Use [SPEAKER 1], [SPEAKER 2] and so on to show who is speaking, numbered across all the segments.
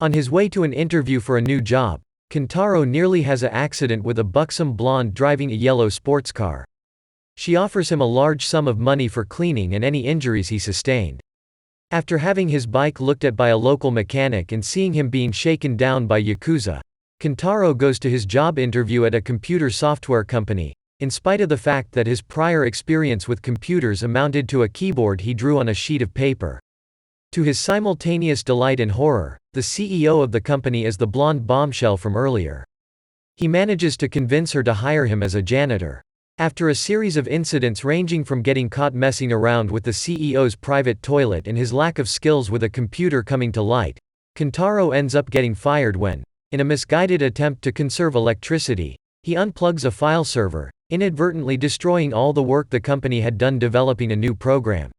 [SPEAKER 1] On his way to an interview for a new job, Kintaro nearly has an accident with a buxom blonde driving a yellow sports car. She offers him a large sum of money for cleaning and any injuries he sustained. After having his bike looked at by a local mechanic and seeing him being shaken down by Yakuza, Kintaro goes to his job interview at a computer software company, in spite of the fact that his prior experience with computers amounted to a keyboard he drew on a sheet of paper. To his simultaneous delight and horror, the CEO of the company is the blonde bombshell from earlier. He manages to convince her to hire him as a janitor. After a series of incidents ranging from getting caught messing around with the CEO's private toilet and his lack of skills with a computer coming to light, Kintaro ends up getting fired when, in a misguided attempt to conserve electricity, he unplugs a file server, inadvertently destroying all the work the company had done developing a new program.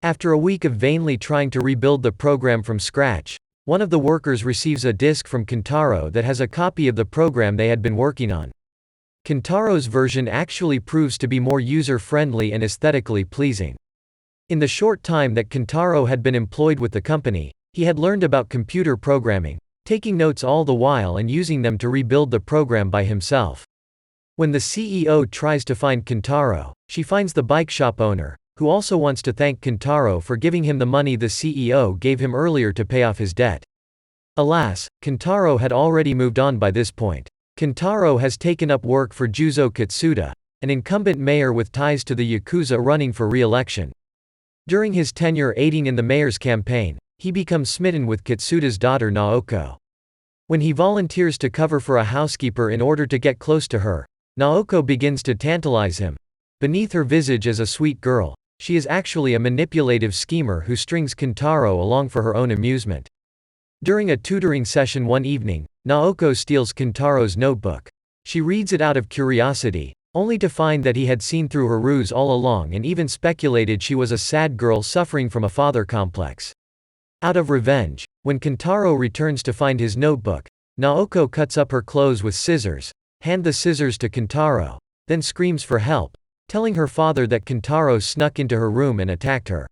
[SPEAKER 1] After a week of vainly trying to rebuild the program from scratch, one of the workers receives a disk from Kintaro that has a copy of the program they had been working on. Kintaro's version actually proves to be more user-friendly and aesthetically pleasing. In the short time that Kintaro had been employed with the company, he had learned about computer programming, taking notes all the while and using them to rebuild the program by himself. When the CEO tries to find Kintaro, she finds the bike shop owner, who also wants to thank Kintaro for giving him the money the CEO gave him earlier to pay off his debt. Alas, Kintaro had already moved on by this point. Kintaro has taken up work for Juzo Katsuda, an incumbent mayor with ties to the Yakuza running for re-election. During his tenure aiding in the mayor's campaign, he becomes smitten with Katsuda's daughter Naoko. When he volunteers to cover for a housekeeper in order to get close to her, Naoko begins to tantalize him. Beneath her visage as a sweet girl, she is actually a manipulative schemer who strings Kintaro along for her own amusement. During a tutoring session one evening, Naoko steals Kintaro's notebook. She reads it out of curiosity, only to find that he had seen through her ruse all along and even speculated she was a sad girl suffering from a father complex. Out of revenge, when Kintaro returns to find his notebook, Naoko cuts up her clothes with scissors, hands the scissors to Kintaro, then screams for help, telling her father that Kintaro snuck into her room and attacked her.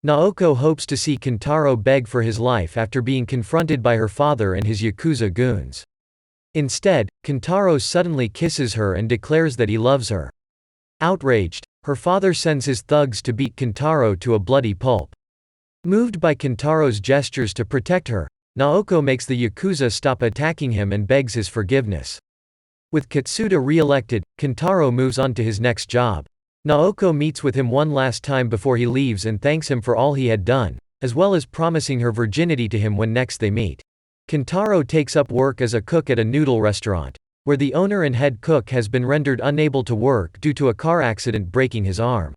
[SPEAKER 1] Naoko hopes to see Kintaro beg for his life after being confronted by her father and his Yakuza goons. Instead, Kintaro suddenly kisses her and declares that he loves her. Outraged, her father sends his thugs to beat Kintaro to a bloody pulp. Moved by Kintaro's gestures to protect her, Naoko makes the Yakuza stop attacking him and begs his forgiveness. With Katsuda re-elected, Kintaro moves on to his next job. Naoko meets with him one last time before he leaves and thanks him for all he had done, as well as promising her virginity to him when next they meet. Kintaro takes up work as a cook at a noodle restaurant, where the owner and head cook has been rendered unable to work due to a car accident breaking his arm.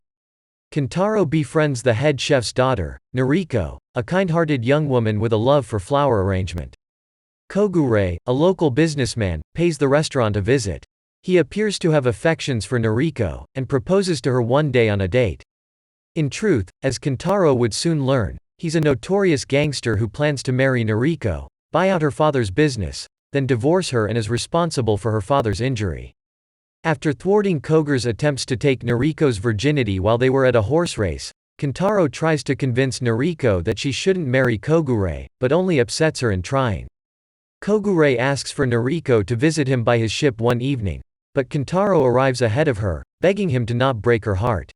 [SPEAKER 1] Kintaro befriends the head chef's daughter, Noriko, a kind-hearted young woman with a love for flower arrangement. Kogure, a local businessman, pays the restaurant a visit. He appears to have affections for Noriko, and proposes to her one day on a date. In truth, as Kintaro would soon learn, he's a notorious gangster who plans to marry Noriko, buy out her father's business, then divorce her and is responsible for her father's injury. After thwarting Kogure's attempts to take Noriko's virginity while they were at a horse race, Kintaro tries to convince Noriko that she shouldn't marry Kogure, but only upsets her in trying. Kogure asks for Noriko to visit him by his ship one evening, but Kintaro arrives ahead of her, begging him to not break her heart.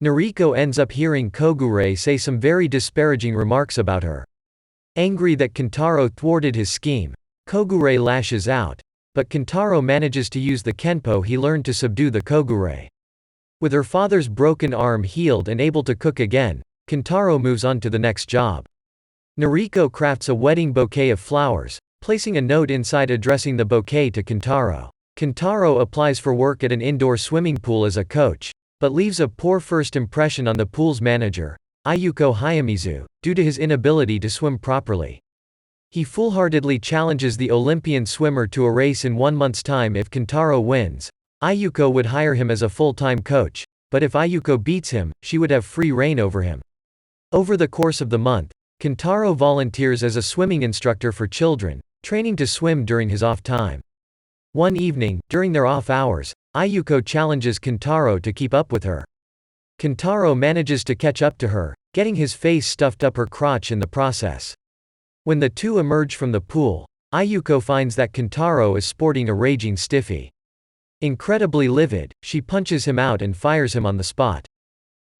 [SPEAKER 1] Noriko ends up hearing Kogure say some very disparaging remarks about her. Angry that Kintaro thwarted his scheme, Kogure lashes out, but Kintaro manages to use the kenpo he learned to subdue the Kogure. With her father's broken arm healed and able to cook again, Kintaro moves on to the next job. Noriko crafts a wedding bouquet of flowers, placing a note inside addressing the bouquet to Kintaro. Kintaro applies for work at an indoor swimming pool as a coach, but leaves a poor first impression on the pool's manager, Ayuko Hayamizu, due to his inability to swim properly. He foolhardily challenges the Olympian swimmer to a race in 1 month's time. If Kintaro wins, Ayuko would hire him as a full-time coach, but if Ayuko beats him, she would have free reign over him. Over the course of the month, Kintaro volunteers as a swimming instructor for children, training to swim during his off time. One evening, during their off hours, Ayuko challenges Kintaro to keep up with her. Kintaro manages to catch up to her, getting his face stuffed up her crotch in the process. When the two emerge from the pool, Ayuko finds that Kintaro is sporting a raging stiffy. Incredibly livid, she punches him out and fires him on the spot.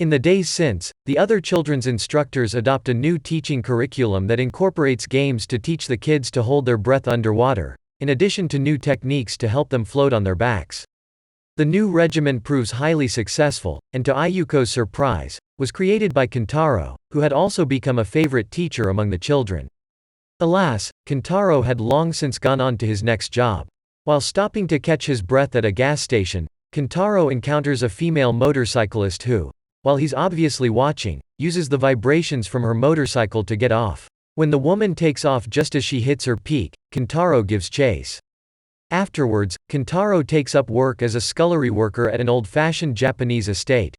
[SPEAKER 1] In the days since, the other children's instructors adopt a new teaching curriculum that incorporates games to teach the kids to hold their breath underwater, in addition to new techniques to help them float on their backs. The new regimen proves highly successful, and to Ayuko's surprise, was created by Kintaro, who had also become a favorite teacher among the children. Alas, Kintaro had long since gone on to his next job. While stopping to catch his breath at a gas station, Kintaro encounters a female motorcyclist who, while he's obviously watching, uses the vibrations from her motorcycle to get off. When the woman takes off just as she hits her peak, Kintaro gives chase. Afterwards, Kintaro takes up work as a scullery worker at an old-fashioned Japanese estate.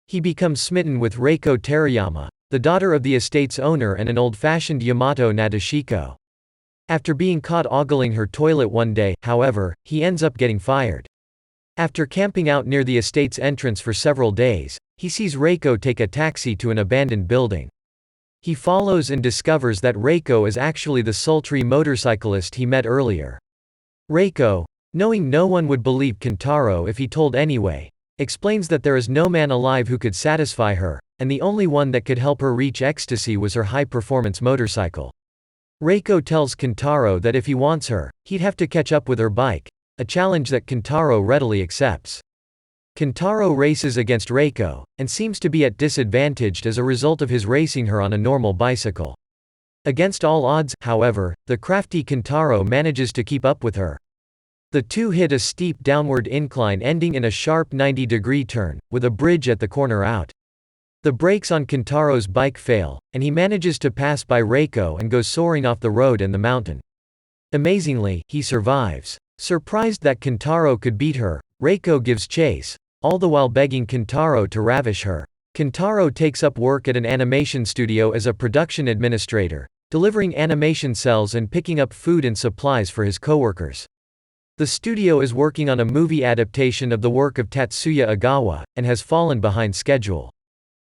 [SPEAKER 1] He becomes smitten with Reiko Terayama, the daughter of the estate's owner and an old-fashioned Yamato Nadeshiko. After being caught ogling her toilet one day, however, he ends up getting fired. After camping out near the estate's entrance for several days, he sees Reiko take a taxi to an abandoned building. He follows and discovers that Reiko is actually the sultry motorcyclist he met earlier. Reiko, knowing no one would believe Kintaro if he told anyway, explains that there is no man alive who could satisfy her, and the only one that could help her reach ecstasy was her high-performance motorcycle. Reiko tells Kintaro that if he wants her, he'd have to catch up with her bike, a challenge that Kintaro readily accepts. Kintaro races against Reiko, and seems to be at disadvantaged as a result of his racing her on a normal bicycle. Against all odds, however, the crafty Kintaro manages to keep up with her. The two hit a steep downward incline ending in a sharp 90-degree turn, with a bridge at the corner out. The brakes on Kintaro's bike fail, and he manages to pass by Reiko and goes soaring off the road and the mountain. Amazingly, he survives. Surprised that Kintaro could beat her, Reiko gives chase, all the while begging Kintaro to ravish her. Kintaro takes up work at an animation studio as a production administrator, delivering animation cells and picking up food and supplies for his coworkers. The studio is working on a movie adaptation of the work of Tatsuya Ogawa, and has fallen behind schedule.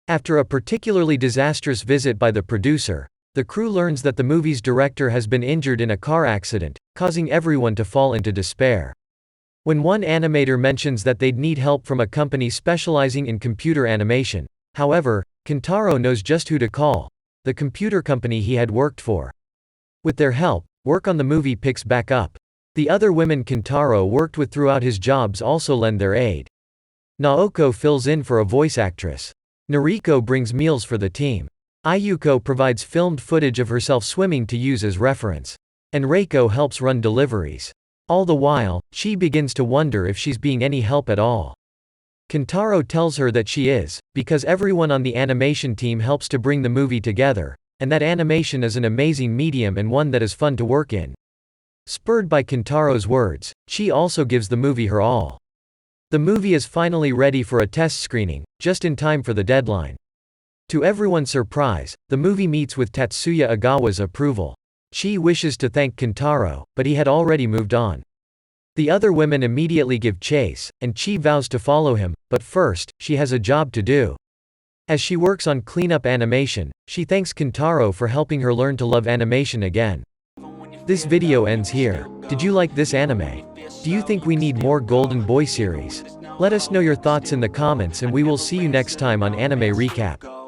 [SPEAKER 1] After a particularly disastrous visit by the producer, the crew learns that the movie's director has been injured in a car accident, causing everyone to fall into despair. When one animator mentions that they'd need help from a company specializing in computer animation, however, Kintaro knows just who to call: the computer company he had worked for. With their help, work on the movie picks back up. The other women Kintaro worked with throughout his jobs also lend their aid. Naoko fills in for a voice actress. Noriko brings meals for the team. Ayuko provides filmed footage of herself swimming to use as reference. And Reiko helps run deliveries. All the while, she begins to wonder if she's being any help at all. Kintaro tells her that she is, because everyone on the animation team helps to bring the movie together, and that animation is an amazing medium and one that is fun to work in. Spurred by Kintaro's words, she also gives the movie her all. The movie is finally ready for a test screening, just in time for the deadline. To everyone's surprise, the movie meets with Tatsuya Ogawa's approval. She wishes to thank Kintaro, but he had already moved on. The other women immediately give chase, and Chi vows to follow him, but first, she has a job to do. As she works on cleanup animation, she thanks Kintaro for helping her learn to love animation again. This video ends here. Did you like this anime? Do you think we need more Golden Boy series? Let us know your thoughts in the comments and we will see you next time on Anime Recap.